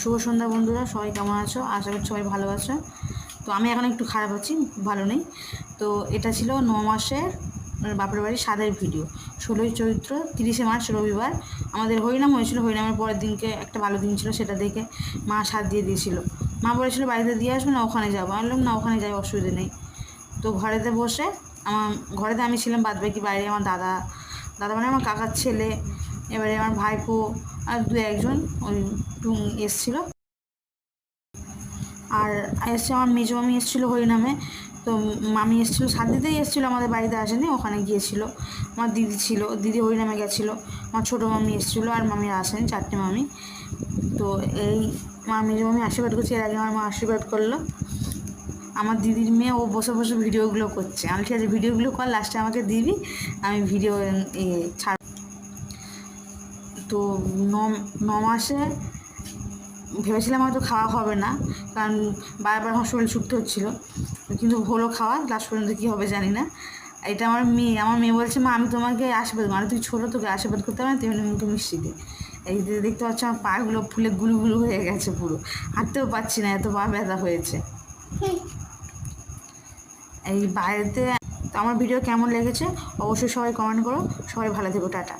শুভ সন্ধ্যা বন্ধুরা, সবাই কেমন আছো? আশা করি সবাই ভালো আছো। তো আমি এখন একটু খারাপ আছি, ভালো নেই। তো এটা ছিল 9 মাসের বাপের বাড়ির স্বাদের ভিডিও। 16ই চৈত্র 30শে মার্চ রবিবার আমাদের হরিনাম হয়েছিল। হরিনামের পরের দিনকে একটা ভালো দিন ছিল, সেটা দেখে মা স্বাদ দিয়ে দিয়েছিল। মা বলেছিল বাড়িতে দিয়ে আসবে না, ওখানে যাবো। আমি বললাম না, ওখানে যাই, অসুবিধা নেই। তো ঘরেতে বসে ঘরেতে আমি ছিলাম, বাদ বাকি বাইরে আমার দাদা দাদা মানে আমার কাকার ছেলে, এবারে আমার ভাইপো আর দু একজন ওই এসছিলো। আর এসছে আমার মেজো মামি এসেছিলো হরিনামে। তো মামি এসেছিলো, সাত দিতেই এসেছিলো, আমাদের বাড়িতে আসেনি, ওখানে গিয়েছিলো। আমার দিদি ছিল, দিদি হরিনামে গেছিলো। আমার ছোটো মামি এসেছিলো, আর মামিরা আসেনি, 4টে মামি। তো এই মা মেজো মামি আশীর্বাদ করছে, এর আগে আমার মা আশীর্বাদ করলো। আমার দিদির মেয়ে ও বসে বসে ভিডিওগুলো করছে। আমি ঠিক আছে, ভিডিওগুলো কর, লাস্টে আমাকে দিবি, আমি ভিডিও ছাড়। তো ন ন মাসে ভেবেছিলাম হয়তো খাওয়া হবে না, কারণ বারবার আমার শরীর ছুটতে হচ্ছিলো, কিন্তু হলো খাওয়া। লাস্ট পর্যন্ত কী হবে জানি না। এটা আমার মেয়ে বলছে, মা আমি তোমাকে আশীর্বাদ, মানে তুই ছোটো, তোকে আশীর্বাদ করতে হবে না, তুই মুখে মিষ্টি দে। এই দেখতে পাচ্ছ আমার পাগুলো ফুলে গুলু গুলু হয়ে গেছে, পুরো হাঁটতেও পারছি না, এত পা ব্যথা হয়েছে এই বাইরেতে। তো আমার ভিডিও কেমন লেগেছে অবশ্যই সবাই কমেন্ট করো। সবাই ভালো থেকো, টাটা।